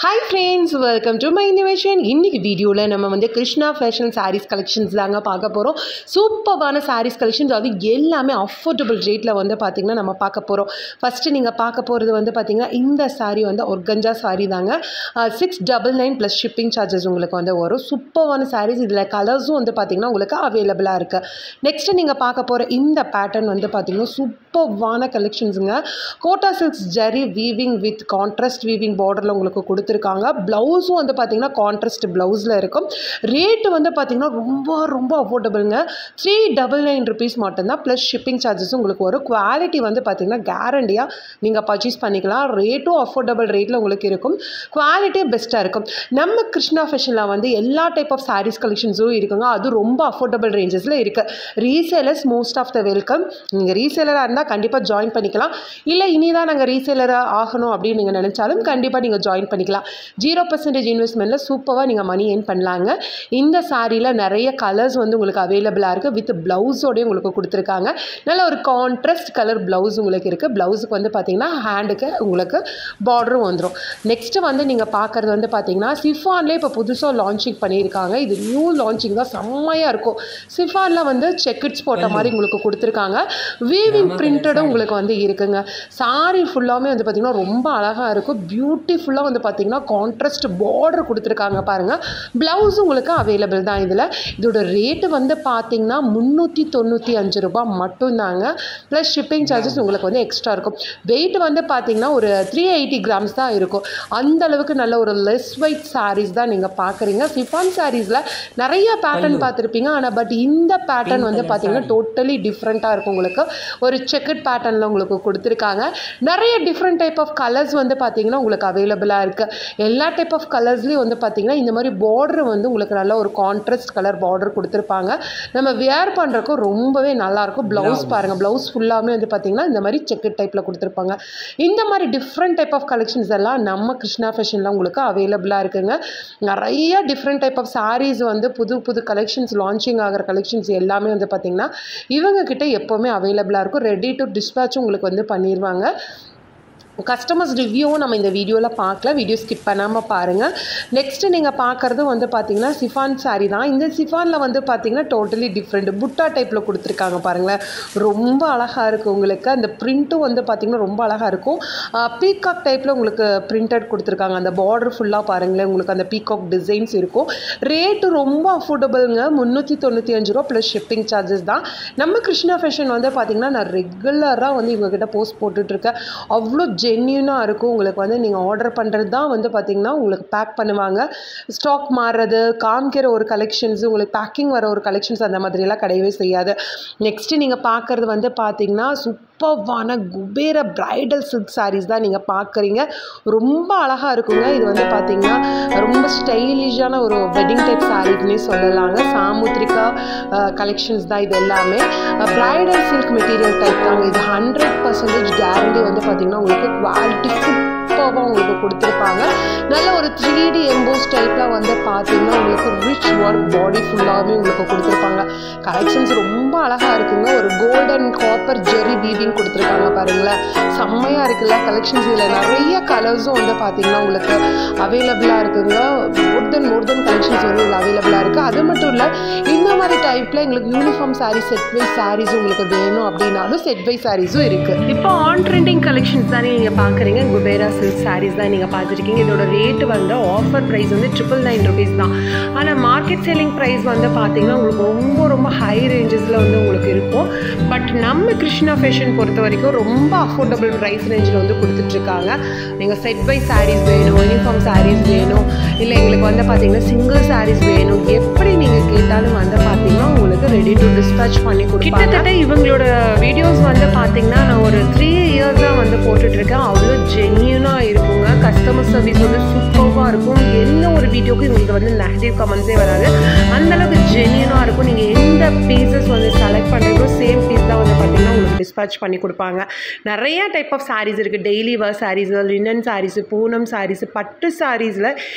Hi friends, welcome to my innovation. இன்னைக்கு வீடியோல நம்ம வந்து கிருஷ்ணா ஃபேஷன் sarees collections தாங்க பார்க்க போறோம். சூப்பரான sarees collections, அது எல்லாமே அஃபோர்டபிள் ரேட்ல வந்து பாத்தீங்கன்னா நம்ம பார்க்க போறோம். ஃபர்ஸ்ட் நீங்க பார்க்க போறது வந்து பாத்தீங்கன்னா இந்த saree வந்து organza saree தாங்க. 699 plus shipping charges உங்களுக்கு வந்து வரும். சூப்பரான sarees, இதுல கலர்ஸும் வந்து பாத்தீங்கன்னா உங்களுக்கு அவேலபிளா இருக்கு. நெக்ஸ்ட் நீங்க பார்க்க போற இந்த பேட்டர்ன் வந்து பாத்தீங்கன்னா சூப்பரான கலெக்ஷன்ஸ்ங்க. Kota silks zari weaving with contrast weaving பார்டர்ல உங்களுக்கு கொடுத்திருக்காங்க. பிளவுஸும் வந்து பாத்தீங்கன்னா கான்ட்ராஸ்ட் பிளவுஸ்ல இருக்கும். ரேட் வந்து பாத்தீங்கன்னா ரொம்ப அஃபோர்டபிள்ங்க. 399 rupees மட்டும்தான் பிளஸ் ஷிப்பிங் சார்ஜஸ் உங்களுக்கு வரும். குவாலிட்டி வந்து பாத்தீங்கன்னா கேரண்டியா நீங்க பர்ச்சேஸ் பண்ணிக்கலாம். ரேட்டும் அஃபோர்டபிள் ரேட்ல உங்களுக்கு இருக்கும். குவாலிட்டி பெஸ்ட்டாக இருக்கும். நம்ம கிருஷ்ணா ஃபேஷனில் வந்து எல்லா டைப் ஆஃப் சாரீஸ் கலெக்ஷன்ஸும் இருக்குங்க. அது ரொம்ப அஃபோர்டபிள் ரேஞ்சஸில் இருக்குது. Resellers most of the welcome. நீங்கள் ரீசேலராக இருந்தால் கண்டிப்பாக ஜாயின் பண்ணிக்கலாம். இல்லை இனிதான் நாங்கள் ரீசேலராக ஆகணும் அப்படின்னு நீங்கள் நினச்சாலும் கண்டிப்பாக நீங்கள் ஜாயின் பண்ணிக்கலாம். 0% இன்வெஸ்ட்மெண்ட்டில் சூப்பராக நீங்கள் மணி ஏர்ன் பண்ணலாங்க. இந்த சாரியில் நிறைய கலர்ஸ் வந்து உங்களுக்கு அவைலபிளாக இருக்குது. வித் ப்ளவுஸோடய உங்களுக்கு கொடுத்துருக்காங்க. நல்ல ஒரு கான்ட்ராஸ்ட் கலர் ப்ளவுஸ் உங்களுக்கு இருக்குது. ப்ளவுஸுக்கு வந்து பார்த்தீங்கன்னா ஹேண்டுக்கு உங்களுக்கு பார்டரும் வந்துடும். நெக்ஸ்ட்டு வந்து நீங்கள் பார்க்குறது வந்து பார்த்தீங்கன்னா சிஃபான்லேயே இப்போ புதுசாக லான்ச்சிங் பண்ணியிருக்காங்க. இது நியூ லான்ச்சிங் தான், செம்மையாக இருக்கும். சிஃபானில் வந்து செக்கிட்ஸ் போட்ட மாதிரி உங்களுக்கு கொடுத்துருக்காங்க. வீவிங் பிரிண்டடும் உங்களுக்கு வந்து இருக்குங்க. சாரி ஃபுல்லாமே வந்து பார்த்திங்கன்னா ரொம்ப அழகாக இருக்கும். பியூட்டிஃபுல்லாக வந்து பார்த்திங்கன்னா கான்ட்ராஸ்ட் பார்டர் கொடுத்துருக்காங்க பாருங்கள். ப்ளவுஸ் உங்களுக்கு அவைலபிள் தான். இதோட ரேட்டு வந்து பார்த்திங்கன்னா 395 ரூபாய் மட்டும்தாங்க. ப்ளஸ் ஷிப்பிங் சார்ஜஸ் உங்களுக்கு வந்து எக்ஸ்ட்ரா இருக்கும். வெயிட் வந்து பார்த்திங்கன்னா ஒரு 380 கிராம்ஸ் தான் இருக்கும். அந்த அளவுக்கு நல்ல ஒரு லெஸ் வெயிட் சாரீஸ் தான் நீங்கள் பார்க்குறீங்க. சிஃபான் சாரீஸில் நிறைய பேட்டர்ன் பார்த்துருப்பீங்க. ஆனால் பட் இந்த பேட்டர்ன் வந்து பார்த்தீங்கன்னா டோட்டலி டிஃப்ரெண்ட்டாக இருக்கும். உங்களுக்கு ஒரு செக்கட் பேட்டர்னில் உங்களுக்கு கொடுத்துருக்காங்க. நிறைய டிஃப்ரெண்ட் டைப் ஆஃப் கலர்ஸ் வந்து பார்த்தீங்கன்னா உங்களுக்கு அவைலபிளாக இருக்குது. எல்லா டைப் ஆஃப் கலர்ஸ்லேயும் வந்து பார்த்தீங்கன்னா இந்த மாதிரி பார்டர் வந்து உங்களுக்கு நல்ல ஒரு கான்ட்ராஸ்ட் கலர் பார்டர் கொடுத்துருப்பாங்க. நம்ம வியர் பண்ணுறக்கும் ரொம்பவே நல்லாயிருக்கும். ப்ளவுஸ் பாருங்கள், ப்ளவுஸ் ஃபுல்லாமே வந்து பார்த்தீங்கன்னா இந்த மாதிரி செக்கட் டைப்பில் கொடுத்துருப்பாங்க. இந்த மாதிரி டிஃப்ரெண்ட் டைப் ஆஃப் கலெக்ஷன்ஸ் எல்லாம் நம்ம கிருஷ்ணா ஃபேஷனில் உங்களுக்கு அவைலபிளாக இருக்குங்க. நிறைய டிஃப்ரெண்ட் டைப் ஆஃப் சாரீஸ் வந்து புது கலெக்ஷன்ஸ் லான்ச்சிங் ஆகிற கலெக்ஷன்ஸ் எல்லாமே வந்து பார்த்திங்கன்னா இவங்க கிட்ட எப்போவுமே அவைலபிளாக இருக்கும். ரெடி டு டிஸ்பேச்சும் உங்களுக்கு வந்து பண்ணிடுவாங்க. கஸ்டமர்ஸ் ரிவ்யூவும் நம்ம இந்த வீடியோவில் பார்க்கல. வீடியோ ஸ்கிப் பண்ணாமல் பாருங்கள். நெக்ஸ்ட்டு நீங்கள் பார்க்குறது வந்து பார்த்தீங்கன்னா சிஃபான் சாரீ தான். இந்த சிஃபானில் வந்து பார்த்தீங்கன்னா டோட்டலி டிஃப்ரெண்ட் புட்டா டைப்பில் கொடுத்துருக்காங்க பாருங்களேன். ரொம்ப அழகாக இருக்குது. உங்களுக்கு அந்த பிரிண்ட்டும் வந்து பார்த்திங்கன்னா ரொம்ப அழகாக இருக்கும். பீகாக் டைப்பில் உங்களுக்கு பிரிண்டட் கொடுத்துருக்காங்க. அந்த பார்டர் ஃபுல்லாக பாருங்களேன். உங்களுக்கு அந்த பீகாக் டிசைன்ஸ் இருக்கும். ரேட்டு ரொம்ப அஃபோர்டபுளுங்க. 395 ரூபா ப்ளஸ் ஷிப்பிங் சார்ஜஸ் தான். நம்ம கிருஷ்ணா ஃபேஷன் வந்து பார்த்திங்கன்னா நான் ரெகுலராக வந்து இவங்ககிட்ட போஸ்ட் போட்டுட்ருக்கேன். அவ்வளோ ஜென்யூனாக இருக்கும். உங்களுக்கு வந்து நீங்கள் ஆர்டர் பண்ணுறது தான் வந்து பார்த்திங்கன்னா உங்களுக்கு பேக் பண்ணுவாங்க. ஸ்டாக் மாறுறது, காமிக்கிற ஒரு கலெக்ஷன்ஸ், உங்களுக்கு பேக்கிங் வர ஒரு கலெக்ஷன்ஸ் அந்த மாதிரியெல்லாம் கிடையவே செய்யாது. நெக்ஸ்ட்டு நீங்கள் பார்க்குறது வந்து பார்த்திங்கன்னா சூப்பர்வான குபேர பிரைடல் சில்க் சாரீஸ் தான் நீங்கள் பார்க்குறீங்க. ரொம்ப அழகாக இருக்குங்க. இது வந்து பார்த்திங்கன்னா ரொம்ப ஸ்டைலிஷான ஒரு வெட்டிங் டைப் சாரீஸ்னே சொல்லலாங்க. சாமுத்ரிகா கலெக்ஷன்ஸ் தான் இது எல்லாமே. பிரைடல் சில்க் மெட்டீரியல் டைப் தாங்க. இது 100% கேரண்டி வந்து பார்த்திங்கன்னா உங்களுக்கு குவாலிட்டி சூப்பராக உங்களுக்கு கொடுத்துருப்பாங்க. நல்ல ஒரு 3D எம்போஸ் டைப்பில் வந்து பார்த்தீங்கன்னா உங்களுக்கு ரிச் ஒர்க் பாடி ஃபுல்லாகவே உங்களுக்கு கொடுத்துருப்பாங்க. கலெக்ஷன்ஸ் ரொம்ப அழகாக இருக்குங்க. ஒரு கோல்டன் காப்பர் ஜெரி வீவிங் கொடுத்துருக்காங்க பாருங்களேன். செம்மையாக இருக்குல்ல கலெக்ஷன்ஸ். இதில் நிறைய கலர்ஸும் வந்து பார்த்தீங்கன்னா உங்களுக்கு அவைலபிளாக இருக்குங்க. மோர் தென் கலெக்ஷன்ஸ் வந்து இதில் அவைலபிளாக இருக்குது. அது மட்டும் இல்லை, இந்த மாதிரி டைப்பில் எங்களுக்கு uniform sari, set wise saris உங்களுக்கு வேணும் அப்படின்னாலும் செட் வைஸ் சாரீஸும் இருக்குது. இப்போ ஆன் ட்ரெண்டிங் கலெக்ஷன்ஸ் தானே நீங்கள் பார்க்குறீங்க. குபேரா சில்க் சாரீஸ் தான் நீங்கள் பார்த்துருக்கீங்க. இதோட ரேட்டு வந்து ஆஃபர் ப்ரைஸ் வந்து 999 rupees தான். ஆனால் மார்க்கெட் செல்லிங் ப்ரைஸ் வந்து பார்த்தீங்கன்னா உங்களுக்கு ரொம்ப ஹை ரேஞ்சஸில் வந்து உங்களுக்கு இருக்கும். பட் நம்ம கிருஷ்ணா ஃபேஷன் பொறுத்த வரைக்கும் ரொம்ப அஃபோர்டபுள் ப்ரைஸ் ரேஞ்சில் வந்து கொடுத்துட்ருக்காங்க. நீங்கள் செட் பை சாரீஸ் வேணும், யூனிஃபார்ம் சாரீஸ் வேணும், இல்லை எங்களுக்கு வந்து பார்த்தீங்கன்னா சிங்கிள் சாரீஸ் வேணும், எப்படி நீங்கள் கேட்டாலும் வந்து பார்த்தீங்கன்னா உங்களுக்கு ரெடி டு டிஸ்பேச் பண்ணி கொடுப்பாங்க. கிட்டத்தட்ட இவங்களோட வீடியோஸ் வந்து பார்த்தீங்கன்னா நான் ஒரு 3 இயர்ஸாக வந்து போட்டுட்ருக்கேன். அவ்வளோ ஜென்யூனாக இருக்குங்க. கஸ்டமர் சர்வீஸ் வந்து சூப்பராக இருக்கும். என்ன ஒரு வீடியோக்கு உங்களுக்கு வந்து நெகட்டிவ் கமெண்ட்ஸே வராது. அந்தளவுக்கு ஜென்யூனாக இருக்கும். நீங்கள் எந்த பீசஸ் வந்து செலக்ட் செலக்ட் பண்ணுறதுக்கும் சேம் பீஸ் தான் வந்து பார்த்திங்கன்னா உங்களுக்கு டிஸ்பேச் பண்ணி கொடுப்பாங்க. நிறைய டைப் ஆஃப் சாரீஸ் இருக்குது. Daily wear saris, linen saris, Poonam saris, பட்டு சாரீஸில்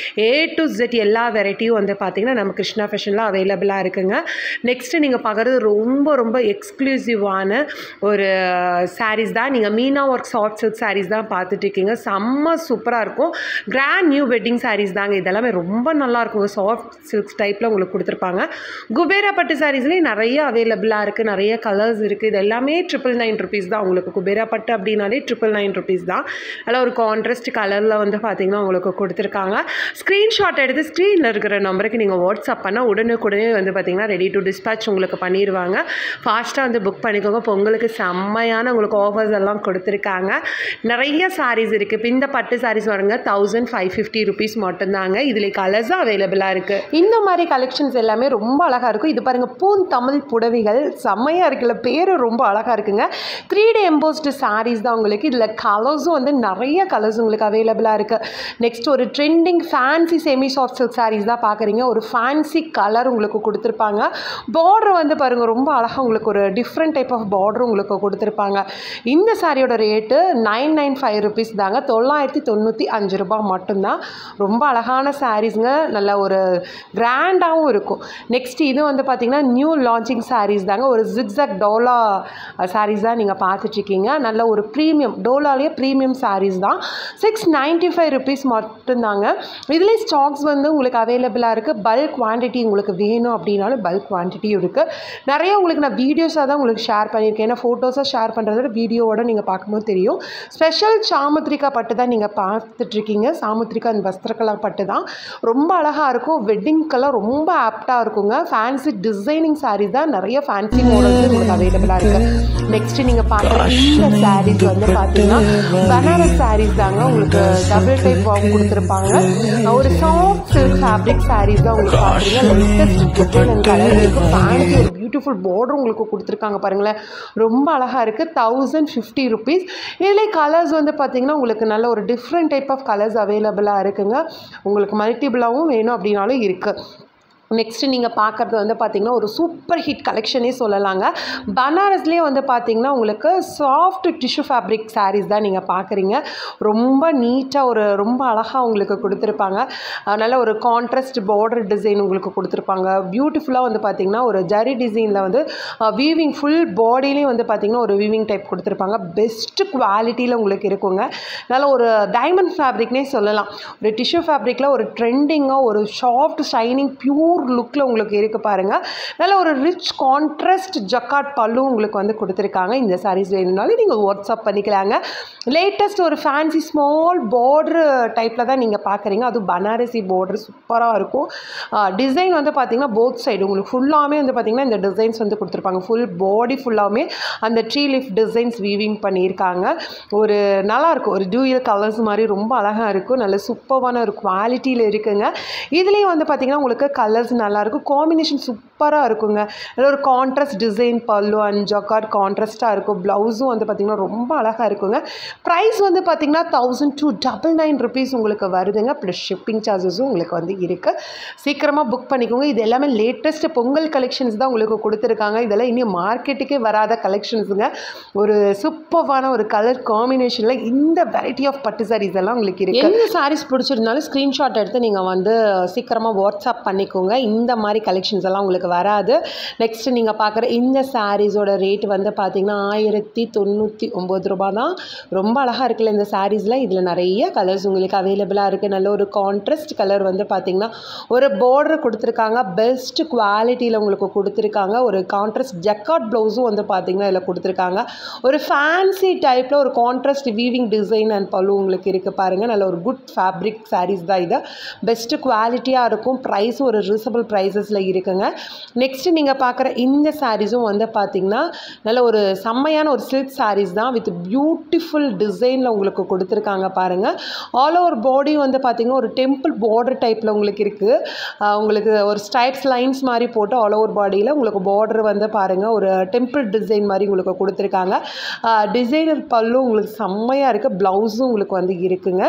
A to Z எல்லா வெரைட்டியும் வந்து பார்த்திங்கன்னா நம்ம கிருஷ்ணா ஃபேஷனில் அவைலபிளாக இருக்குங்க. நெக்ஸ்ட்டு நீங்கள் பார்க்குறது ரொம்ப ரொம்ப எக்ஸ்க்ளூசிவான ஒரு சாரீஸ் தான். நீங்கள் Meena work soft silk saris தான் பார்த்துட்ருக்கீங்க. செம்ம சூப்பராக இருக்கும். கிராண்ட் நியூ வெட்டிங் சாரீஸ் தாங்க. இதெல்லாமே ரொம்ப நல்லா இருக்குங்க. சாஃப்ட் சில்க் டைப்பில் உங்களுக்கு கொடுத்துருப்பாங்க. குபேரா பட்டு சாரீஸ்லேயும் நிறைய அவைலபிளாக இருக்குது. நிறைய கலர்ஸ் இருக்குது. இது எல்லாமே 999 rupees தான் உங்களுக்கு. குபேரா பட்டு அப்படின்னாலே 999 rupees தான். அதில் ஒரு கான்ட்ராஸ்ட் கலரில் வந்து பார்த்திங்கன்னா உங்களுக்கு கொடுத்துருக்காங்க. ஸ்க்ரீன்ஷாட் எடுத்து ஸ்க்ரீனில் இருக்கிற நம்பருக்கு நீங்கள் வாட்ஸ்அப் பண்ணால் உடனுக்குடனே வந்து பார்த்திங்கன்னா ரெடி டு டிஸ்பேச் உங்களுக்கு பண்ணிடுவாங்க. ஃபாஸ்ட்டாக வந்து புக் பண்ணிக்கோங்க. பொங்கலுக்கு செம்மையான உங்களுக்கு ஆஃபர்ஸ் எல்லாம் கொடுத்துருக்காங்க. நிறைய சாரீஸ் இருக்குது. இப்போ இந்த பட்டு சாரீஸ் வருங்க 1550 rupees மட்டும்தாங்க. இதில் கலர்ஸும் அவைலபிளாக இருக்குது. இந்த மாதிரி கலெக்ஷன்ஸ் எல்லாமே ரொம்ப அழகாக இருக்கும். இது பாருங்கள், பூன் தமிழ் புடவைகள் செம்மையாக இருக்குல்ல, பேர் ரொம்ப அழகாக இருக்குங்க. 3D எம்போஸ்டு சாரீஸ் தான் உங்களுக்கு. இதில் கலர்ஸும் வந்து நிறைய கலர்ஸ் உங்களுக்கு அவைலபிளாக இருக்குது. நெக்ஸ்ட் ஒரு trending fancy semi soft silk saris தான் பார்க்குறீங்க. ஒரு ஃபேன்சி கலர் உங்களுக்கு கொடுத்துருப்பாங்க. பார்டர் வந்து பாருங்கள் ரொம்ப அழகாக உங்களுக்கு ஒரு டிஃப்ரெண்ட் டைப் ஆஃப் பார்டர் உங்களுக்கு கொடுத்துருப்பாங்க. இந்த சாரியோட ரேட்டு 995 rupees தாங்க. 995 ரூபாய் மட்டும்தான். ரொம்ப அழகான சாரீஸுங்க. நல்ல ஒரு கிராண்டாகவும் இருக்கும். நெக்ஸ்ட் இது வந்து பார்த்திங்கன்னா நியூ லான்ச்சிங் சாரீஸ் தாங்க. ஒரு ஜிக்ஸாக் டோலா சாரீஸ் தான் நீங்கள் பார்த்துட்ருக்கீங்க. நல்ல ஒரு ப்ரீமியம் டோலாலேயே ப்ரீமியம் சாரீஸ் தான். 695 rupees மட்டும்தாங்க. இதுலேயே ஸ்டாக்ஸ் வந்து உங்களுக்கு அவைலபிளாக இருக்குது. பல்க் குவான்டிட்டி உங்களுக்கு வேணும் அப்படின்னாலும் பல்க் குவான்டிட்டியும் இருக்குது. நிறைய உங்களுக்கு நான் வீடியோஸாக தான் உங்களுக்கு ஷேர் பண்ணியிருக்கேன். ஏன்னா ஃபோட்டோஸாக ஷேர் பண்ணுறதோட வீடியோவோட நீங்கள் பார்க்கும்போது தெரியும். ஸ்பெஷல் சாமுத்ரிகா பட்டு தான் நீங்கள் பார்த்துட்ருக்கீங்க. சாமுத்ரிகா அந்த வஸ்திரக்கலா பட்டு தான் ரொம்ப அழகாக இருக்கும். வெட்டிங்கெல்லாம் ரொம்ப ஆப்டாக இருக்குங்க. ஃபேன்சி டிசைனிங் சாரீஸ் தான். நிறைய ஃபேன்சி மாடல்ஸ் உங்களுக்கு அவைலபிளாக இருக்குது. நெக்ஸ்ட் நீங்கள் பார்க்குற இந்த சாரீஸ் வந்து பார்த்தீங்கன்னா பனாரஸ் சாரீஸ் தாங்க. உங்களுக்கு டபுள் டைப் வாங்க கொடுத்துருப்பாங்க. ஒரு சாஃப்ட் சில்க் ஃபேப்ரிக் சாரீஸ் தான் உங்களுக்கு பார்க்குறீங்க. லேட்டஸ்ட் டிசைன் அண்ட் கலர் இருக்குது. ஃபேன்சி ஒரு பியூட்டிஃபுல் பார்டர் உங்களுக்கு கொடுத்துருக்காங்க பாருங்களேன். ரொம்ப அழகாக இருக்குது. 1050 rupees. இதில் கலர்ஸ் வந்து பார்த்திங்கன்னா உங்களுக்கு நல்ல ஒரு டிஃப்ரெண்ட் டைப் ஆஃப் கலர்ஸ் அவைலபிளாக இருக்குங்க. உங்களுக்கு மல்டிபிளாகவும் வேணும் அப்படின்னாலும் இருக்குது. நெக்ஸ்ட்டு நீங்கள் பார்க்குறது வந்து பார்த்திங்கன்னா ஒரு சூப்பர் ஹிட் கலெக்ஷனே சொல்லலாங்க. பனாரஸ்லேயே வந்து பார்த்திங்கன்னா உங்களுக்கு சாஃப்ட் டிஷ்யூ ஃபேப்ரிக் சாரீஸ் தான் நீங்கள் பார்க்குறீங்க. ரொம்ப நீட்டாக ஒரு ரொம்ப அழகாக உங்களுக்கு கொடுத்துருப்பாங்க. நல்ல ஒரு கான்ட்ராஸ்ட் பார்டர் டிசைன் உங்களுக்கு கொடுத்துருப்பாங்க. பியூட்டிஃபுல்லாக வந்து பார்த்திங்கன்னா ஒரு ஜரி டிசைனில் வந்து வீவிங் ஃபுல் பாடியிலையும் வந்து பார்த்திங்கன்னா ஒரு வீவிங் டைப் கொடுத்துருப்பாங்க. பெஸ்ட்டு குவாலிட்டியில் உங்களுக்கு இருக்குங்க. நல்ல ஒரு டைமண்ட் ஃபேப்ரிக்னே சொல்லலாம். ஒரு டிஷ்யூ ஃபேப்ரிக்கில் ஒரு ட்ரெண்டிங்காக ஒரு சாஃப்ட் ஷைனிங் பியூர் லுக்கில் உங்களுக்கு இருக்குது பாருங்கள். நல்ல ஒரு ரிச் கான்ட்ராஸ்ட் ஜக்கார்ட் பல்லு உங்களுக்கு வந்து கொடுத்துருக்காங்க. இந்த சாரீஸ் வேணும்னாலும் நீங்கள் வாட்ஸ்அப் பண்ணிக்கலாங்க. லேட்டஸ்ட் ஒரு ஃபேன்சி ஸ்மால் பார்டர் டைப்பில் தான் நீங்கள் பார்க்குறீங்க. அதுவும் பனாரசி பார்டர் சூப்பராக இருக்கும். டிசைன் வந்து பார்த்திங்கன்னா போத் சைடு உங்களுக்கு ஃபுல்லாமே வந்து பார்த்திங்கன்னா இந்த டிசைன்ஸ் வந்து கொடுத்துருப்பாங்க. ஃபுல் பாடி ஃபுல்லாமே அந்த ட்ரீ லீஃப் டிசைன்ஸ் வீவிங் பண்ணியிருக்காங்க. ஒரு நல்லாயிருக்கும். ஒரு டூயல் கலர்ஸ் மாதிரி ரொம்ப அழகாக இருக்கும். நல்ல சூப்பரான ஒரு குவாலிட்டியில் இருக்குங்க. இதுலேயும் வந்து பார்த்திங்கன்னா உங்களுக்கு கலர்ஸ் நல்லாயிருக்கும். காம்பினேஷன் சூப்பராக இருக்குங்க. நல்ல ஒரு கான்ட்ராஸ்ட் டிசைன் பல்லு அண்ட் ஜக்கார்ட் கான்ட்ராஸ்ட்டாக இருக்கும். ப்ளவுஸும் வந்து பார்த்திங்கன்னா ரொம்ப அழகாக இருக்குங்க. ப்ரைஸ் வந்து பார்த்திங்கன்னா 1299 rupees உங்களுக்கு வருதுங்க. ப்ளஸ் ஷிப்பிங் சார்ஜஸும் உங்களுக்கு வந்து இருக்குது. சீக்கிரமாக புக் பண்ணிக்கோங்க. இது எல்லாமே லேட்டஸ்ட் பொங்கல் கலெக்ஷன்ஸ் தான் உங்களுக்கு கொடுத்துருக்காங்க. இதெல்லாம் இன்னும் மார்க்கெட்டுக்கே வராத கலெக்ஷன்ஸுங்க. ஒரு சூப்பரான ஒரு கலர் காம்பினேஷனில் இந்த வெரைட்டி ஆஃப் பட்டு சாரீஸ் எல்லாம் உங்களுக்கு இருக்குது. எந்த சாரீஸ் பிடிச்சிருந்தாலும் ஸ்க்ரீன்ஷாட் எடுத்து நீங்கள் வந்து சீக்கிரமாக வாட்ஸ்அப் பண்ணிக்கோங்க. இந்த மாதிரி கலெக்ஷன்ஸ் எல்லாம் உங்களுக்கு வராது. நெக்ஸ்ட் நீங்கள் பார்க்குற இந்த சாரீஸோட ரேட் வந்து பார்த்திங்கன்னா 1099 ரூபா தான். ரொம்ப அழகாக இருக்குல்ல இந்த சாரீஸில். இதில் நிறைய கலர்ஸ் உங்களுக்கு அவைலபிளாக இருக்குது. நல்ல ஒரு கான்ட்ராஸ்ட் கலர் வந்து பார்த்திங்கன்னா ஒரு பார்டர் கொடுத்துருக்காங்க. பெஸ்ட் குவாலிட்டியில் உங்களுக்கு கொடுத்துருக்காங்க. ஒரு கான்ட்ராஸ்ட் ஜக்கார்ட் ப்ளவுஸும் வந்து பார்த்திங்கன்னா இதில் கொடுத்துருக்காங்க. ஒரு ஃபேன்சி டைப்பில் ஒரு கான்ட்ராஸ்ட் வீவிங் டிசைன் அண்ட் பல்லு உங்களுக்கு இருக்குது பாருங்கள். நல்ல ஒரு குட் ஃபேப்ரிக் சாரீஸ் தான் இது. பெஸ்ட்டு குவாலிட்டியாக இருக்கும். ப்ரைஸும் ஒரு ரீசனபிள் ப்ரைஸஸில் இருக்குங்க. நெக்ஸ்ட்டு நீங்கள் பார்க்குற இந்த சாரீஸும் வந்து பார்த்திங்கன்னா நல்ல ஒரு செம்மையான ஒரு சில்க் சாரீஸ் தான். வித் பியூட்டிஃபுல் டிசைனில் உங்களுக்கு கொடுத்துருக்காங்க பாருங்கள். ஆல் ஓவர் பாடி வந்து பார்த்திங்கன்னா ஒரு டெம்பிள் பார்டர் டைப்பில் உங்களுக்கு இருக்குது. உங்களுக்கு ஒரு ஸ்டைப்ஸ் லைன்ஸ் மாதிரி போட்டு ஆல் ஓவர் பாடியில் உங்களுக்கு பார்டர் வந்து பாருங்கள் ஒரு டெம்பிள் டிசைன் மாதிரி உங்களுக்கு கொடுத்துருக்காங்க. டிசைனர் பல்லு உங்களுக்கு செம்மையாக இருக்குது. ப்ளவுஸும் உங்களுக்கு வந்து இருக்குங்க.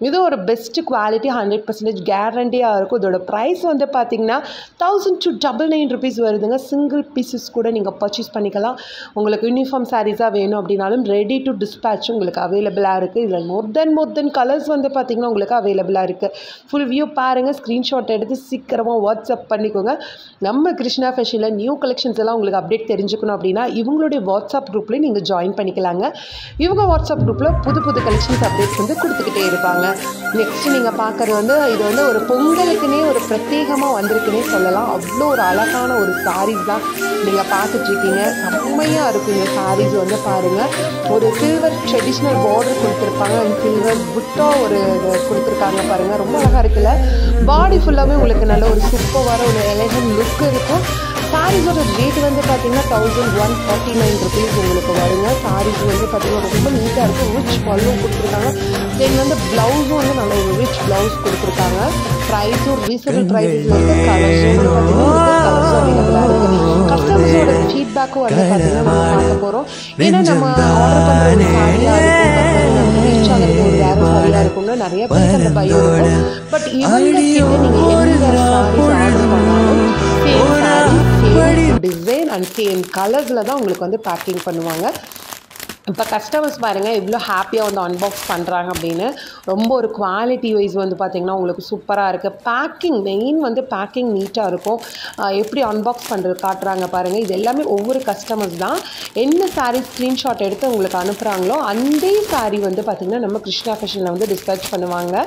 இது ஒரு பெஸ்ட்டு குவாலிட்டி 100% கேரண்டியாக இருக்கும். இதோட ப்ரைஸ் வந்து பார்த்திங்கன்னா பார்த்தீங்கன்னா 1000 to 999 rupees வருதுங்க. சிங்கிள் பீசஸ் கூட நீங்கள் பர்ச்சேஸ் பண்ணிக்கலாம். உங்களுக்கு யூனிஃபார்ம் சாரீஸாக வேணும் அப்படின்னாலும் ரெடி டு டிஸ்பேட்ச் உங்களுக்கு அவைலபிளாக இருக்குது. இதில் மோர் தென் கலர்ஸ் வந்து பார்த்திங்கன்னா உங்களுக்கு அவைலபிளாக இருக்குது. ஃபுல் வியூ பாருங்கள், ஸ்க்ரீன்ஷாட் எடுத்து சீக்கிரமாக வாட்ஸ்அப் பண்ணிக்கோங்க. நம்ம கிருஷ்ணா ஃபேஷனில் நியூ கலெக்ஷன்ஸ் எல்லாம் உங்களுக்கு அப்டேட் தெரிஞ்சுக்கணும் அப்படின்னா இவங்களுடைய வாட்ஸ்அப் குரூப்லேயும் நீங்கள் ஜாயின் பண்ணிக்கலாங்க. இவங்க வாட்ஸ்அப் குரூப்பில் புது கலெக்ஷன்ஸ் அப்டேட்ஸ் வந்து கொடுத்துக்கிட்டே இருப்பாங்க. நெக்ஸ்ட்டு நீங்கள் பார்க்குறது வந்து இது வந்து ஒரு பொங்கலுக்குன்னே ஒரு பிரத்யேகமாக வந்திருக்குன்னே சொல்லலாம். அவ்வளோ ஒரு அழகான ஒரு சாரீஸ் தான் நீங்கள் பார்த்துட்ருக்கீங்க. செம்மையாக இருக்கும் இந்த சாரீஸ் வந்து பாருங்கள். ஒரு சில்வர் ட்ரெடிஷ்னல் பார்டர் கொடுத்துருப்பாங்க, சில்வர் புட்டா ஒரு கொடுத்துருக்காங்க பாருங்கள். ரொம்ப அழகாக இருக்குல்ல. பாடி ஃபுல்லாகவே உங்களுக்கு நல்ல ஒரு சூப்பரான ஒரு எலகன்ட் லுக் இருக்கும். சாரீஸோட ரேட் வந்து பார்த்திங்கன்னா 1149 rupees உங்களுக்கு வருங்க. சாரீஸ் வந்து பார்த்திங்கன்னா ரொம்ப நீட்டாக இருக்கும். ரிச் பல்லும் கொடுத்துருக்காங்க. தென் வந்து ப்ளவுஸும் வந்து நல்ல ஒரு ரிச் ப்ளவுஸ் கொடுத்துருக்காங்க. ப்ரைஸும் ரீசனபிள் ப்ரைஸில் இருக்குது. கலர்ஸும் வந்து பார்த்திங்கன்னா கலர்ஸும் அவைலபிளாக இருக்குது. கஸ்டமர்ஸோட ஃபீட்பேக்கும் வந்து பார்த்திங்கன்னா நம்ம பார்க்க போகிறோம். ஏன்னா நம்ம ஆர்டர் பண்ணுற ஒரு சாரியாக இருக்கும், நம்ம ரீச் ஆகிறது ஒரு வேறு சாரியாக இருக்கும்னு நிறைய பேருக்கு அந்த பயம் இருக்கும். பட் இவங்க கிட்ட நீங்கள் எந்த சாரீஸ் ஆர்டர் பண்ணாலும் same sari, same design and same கலர்ஸில் தான் உங்களுக்கு வந்து பேக்கிங் பண்ணுவாங்க. இப்போ கஸ்டமர்ஸ் பாருங்கள் எவ்வளோ ஹாப்பியாக வந்து அன்பாக்ஸ் பண்ணுறாங்க அப்படின்னு. ரொம்ப ஒரு குவாலிட்டி வைஸ் வந்து பார்த்திங்கன்னா உங்களுக்கு சூப்பராக இருக்குது. பேக்கிங் மெயின் வந்து பேக்கிங் நீட்டாக இருக்கும். எப்படி அன்பாக்ஸ் பண்ணுறது காட்டுறாங்க பாருங்கள். இது எல்லாமே ஒவ்வொரு கஸ்டமர்ஸ் தான் என்ன சாரீ ஸ்க்ரீன்ஷாட் எடுத்து உங்களுக்கு அனுப்புகிறாங்களோ அந்த சாரீ வந்து பார்த்திங்கன்னா நம்ம கிருஷ்ணா ஃபேஷனில் வந்து டிஸ்பேட்ச் பண்ணுவாங்க.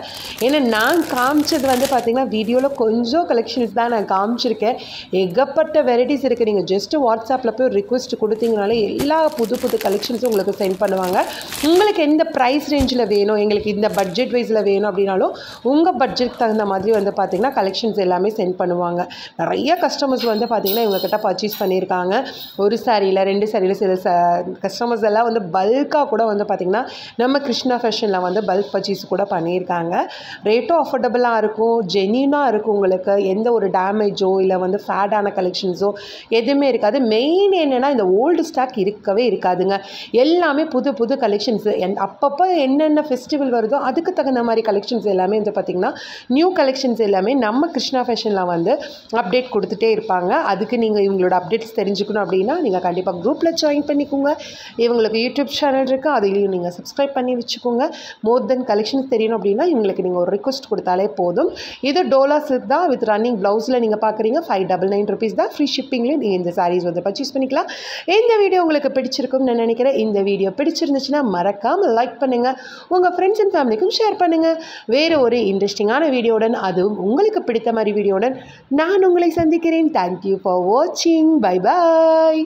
ஏன்னா நான் காமிச்சது வந்து பார்த்திங்கன்னா வீடியோவில் கொஞ்சம் கலெக்ஷன்ஸ் தான் நான் காமிச்சிருக்கேன். ஏகப்பட்ட வெரைட்டிஸ் இருக்குது. நீங்கள் ஜஸ்ட்டு வாட்ஸ்அப்பில் போய் ஒரு ரிக்வெஸ்ட் கொடுத்தீங்கனாலே எல்லா புது கலெக்ஷன்ஸும் உங்களுக்கு சென்ட் பண்ணுவாங்க. உங்களுக்கு எந்த ப்ரைஸ் ரேஞ்சில் வேணும், எங்களுக்கு இந்த பட்ஜெட் வைஸில் வேணும் அப்படின்னாலும் உங்கள் பட்ஜெட் தகுந்த மாதிரி வந்து பார்த்திங்கன்னா கலெக்ஷன்ஸ் எல்லாமே சென்ட் பண்ணுவாங்க. நிறைய கஸ்டமர்ஸ் வந்து பார்த்திங்கன்னா இவங்கக்கிட்ட பர்ச்சேஸ் பண்ணியிருக்காங்க. ஒரு சாரியில் 2 சாரியில் சில கஸ்டமர்ஸ் எல்லாம் வந்து பல்காக கூட வந்து பார்த்திங்கன்னா நம்ம கிருஷ்ணா ஃபேஷனில் வந்து பல்க் பர்ச்சேஸ் கூட பண்ணியிருக்காங்க. ரேட்டும் அஃபோர்டபுளாக இருக்கும், ஜென்யூனாக இருக்கும். உங்களுக்கு எந்த ஒரு டேமேஜோ இல்லை வந்து ஃபேடான கலெக்ஷன்ஸோ எதுவுமே இருக்காது. மெயின் என்னென்னா இந்த ஓல்டு ஸ்டாக் இருக்கவே இருக்காதுங்க. எல்லாமே புது கலெக்ஷன்ஸு அப்பப்போ என்னென்ன ஃபெஸ்டிவல் வருதோ அதுக்கு தகுந்த மாதிரி கலெக்ஷன்ஸ் எல்லாமே வந்து பார்த்திங்கன்னா நியூ கலெக்ஷன்ஸ் எல்லாமே நம்ம கிருஷ்ணா ஃபேஷனில் வந்து அப்டேட் கொடுத்துட்டே இருப்பாங்க. அதுக்கு நீங்கள் இவங்களோட அப்டேட்ஸ் தெரிஞ்சுக்கணும் அப்படின்னா நீங்கள் கண்டிப்பாக குரூப்பில் ஜாயின் பண்ணிக்கோங்க. இவங்களுக்கு யூடியூப் சேனல் இருக்குது, அதையும் நீங்கள் சப்ஸ்கிரைப் பண்ணி வச்சுக்கோங்க. மோர் தென் கலெக்ஷன்ஸ் தெரியணும் அப்படின்னா இவங்களுக்கு நீங்கள் ஒரு ரிக்வெஸ்ட் கொடுத்தாலே போதும். இது டோலா சில்க் தான் வித் ரன்னிங் ப்ளவுஸில் நீங்கள் பார்க்குறீங்க. 599 rupees தான். ஃப்ரீ ஷிப்பிங்லேயும் நீங்கள் இந்த சாரீஸ் வந்து பர்ச்சேஸ் பண்ணிக்கலாம். இந்த வீடியோ உங்களுக்கு பிடிச்சிருக்கும்னு நான் நினைக்கிறேன். இந்த வீடியோ பிடிச்சிருந்துச்சுன்னா மறக்காமல் லைக் பண்ணுங்கள், உங்கள் ஃப்ரெண்ட்ஸ் அண்ட் ஃபேமிலிக்கும் ஷேர் பண்ணுங்கள். வேறு ஒரு இன்ட்ரெஸ்டிங்கான வீடியோவுடன், அதுவும் உங்களுக்கு பிடித்த மாதிரி வீடியோவுடன் நான் உங்களை சந்திக்கிறேன். தேங்க்யூ ஃபார் வாட்சிங். Bye bye.